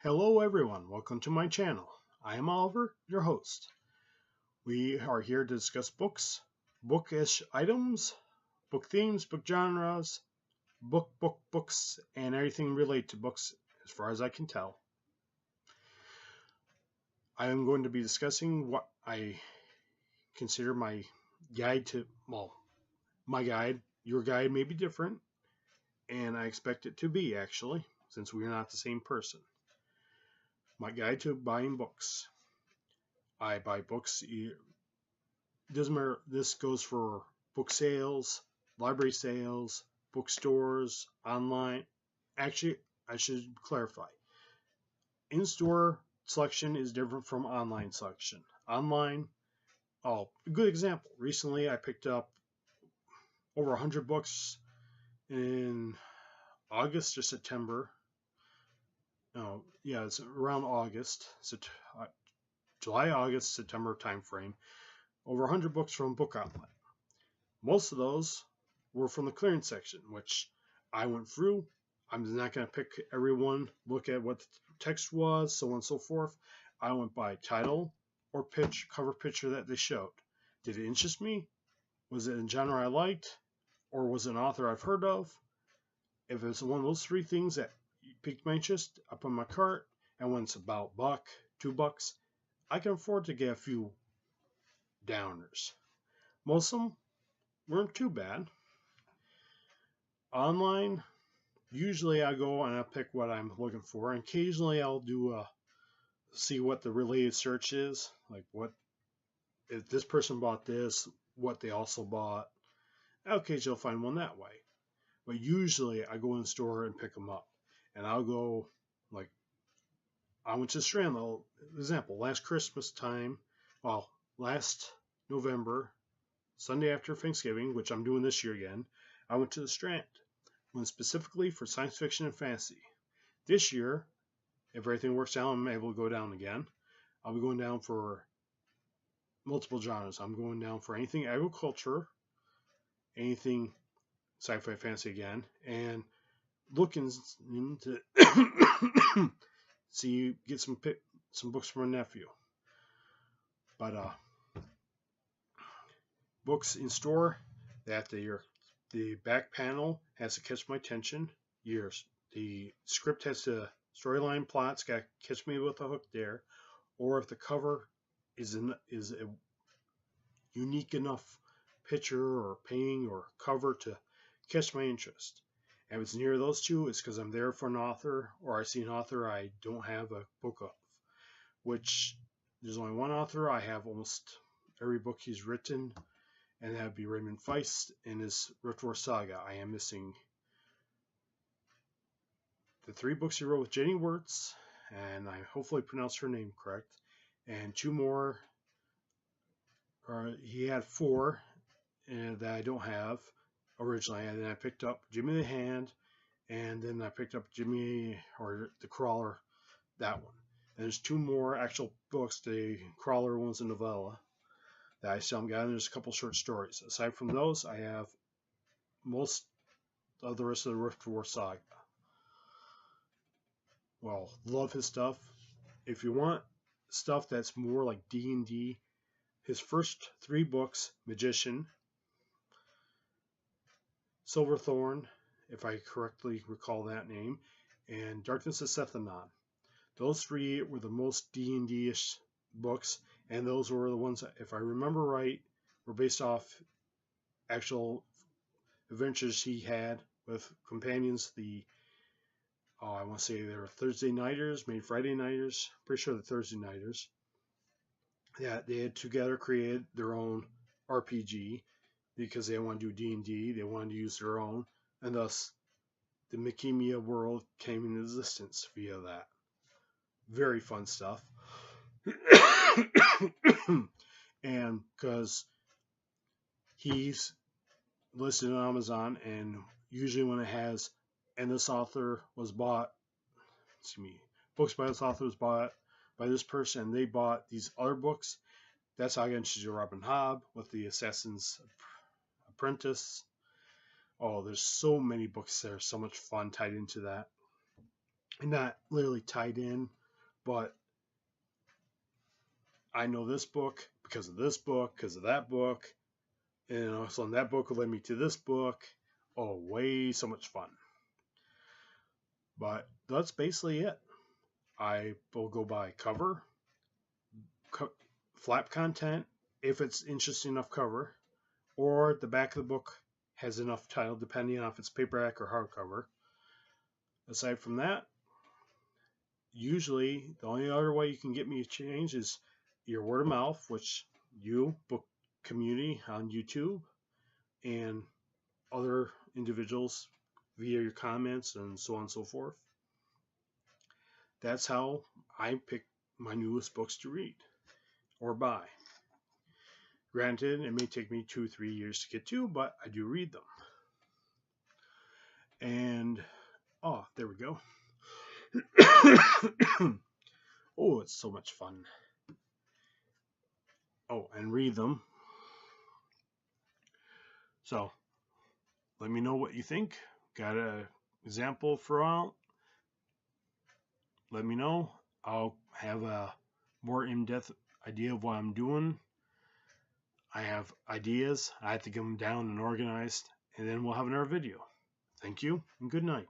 Hello everyone, welcome to my channel. I am Oliver, your host. We are here to discuss books, bookish items, book themes, book genres, books, and everything related to books as far as I can tell. I am going to be discussing what I consider my guide to, my guide, your guide may be different, and I expect it to be actually, since we are not the same person. My guide to buying books. I buy books. Doesn't matter. This goes for book sales, library sales, bookstores, online. Actually, I should clarify. In-store selection is different from online selection. Online, a good example. Recently, I picked up over 100 books in August or September. It's around August, July, August, September time frame. Over 100 books from Book Outlet. Most of those were from the clearance section, which I went through. I'm not going to pick every one, look at what the text was, so on and so forth. I went by title or cover picture that they showed. Did it interest me? Was it a genre I liked? Or was it an author I've heard of? If it's one of those three things that piqued my interest, I put in my cart, and when it's about $1, $2, I can afford to get a few downers. Most of them weren't too bad. Online, usually I go and I pick what I'm looking for, and occasionally I'll do see what the related search is, like what if this person bought this, what they also bought. Occasionally I'll find one that way, but usually I go in the store and pick them up, and I'll go like I went to Strand. Example, last Christmas time, last November, Sunday after Thanksgiving, which I'm doing this year again, I went to the Strand. Went specifically for science fiction and fantasy. This year, if everything works out, I'm able to go down again. I'll be going down for multiple genres. I'm going down for anything agriculture, anything sci-fi fantasy again, and looking to get some books for my nephew. But books in store that the back panel has to catch my attention. The script has to storyline plots got to catch me with a hook there, or if the cover is a unique enough picture or painting or cover to catch my interest. If it's near those two, it's because I'm there for an author, or I see an author I don't have a book of. Which there's only one author I have almost every book he's written, and that would be Raymond Feist in his Riftwar Saga. I am missing the 3 books he wrote with Jenny Wirtz, and I hopefully pronounced her name correct, and 2 more. He had 4 that I don't have originally, and then I picked up Jimmy the Hand, and then I picked up Jimmy or the Crawler, that one. And there's 2 more actual books. The Crawler one's a novella that I still haven't gotten. There's a couple short stories. Aside from those, I have most of the rest of the Riftwar Saga. Well, love his stuff. If you want stuff that's more like D&D, his first 3 books, Magician, Silverthorn, if I correctly recall that name, and Darkness of Sethanon. Those 3 were the most D&D-ish books, and those were the ones, if I remember right, were based off actual adventures he had with companions. I want to say they were Thursday Nighters, maybe Friday Nighters, pretty sure the Thursday Nighters. Yeah, they had together created their own RPG because they want to do D&D, they wanted to use their own, and thus the Mikimia world came into existence via that. Very fun stuff. And because he's listed on Amazon, and usually when it has, and this author was bought, books by this author was bought by this person, and they bought these other books, that's how I got introduced to Robin Hobb with the Assassin's Apprentice. Oh, there's so many books there, so much fun tied into that. and not literally tied in, but I know this book because of this book, because of that book, and so that book will lead me to this book. Oh, way so much fun. But that's basically it. I will go by cover, flap content, if it's interesting enough cover, or the back of the book has enough title, depending on if it's paperback or hardcover. Aside from that, usually the only other way you can get me to change is your word of mouth, which you, book community on YouTube, and other individuals via your comments and so on and so forth. That's how I pick my newest books to read or buy. Granted, it may take me 2-3 years to get to, but I do read them. And, oh, there we go. Oh, it's so much fun. Oh, and read them. So, let me know what you think. Got an example for all? Let me know. I'll have a more in-depth idea of what I'm doing. I have ideas. I have to get them down and organized, and then we'll have another video. Thank you, and good night.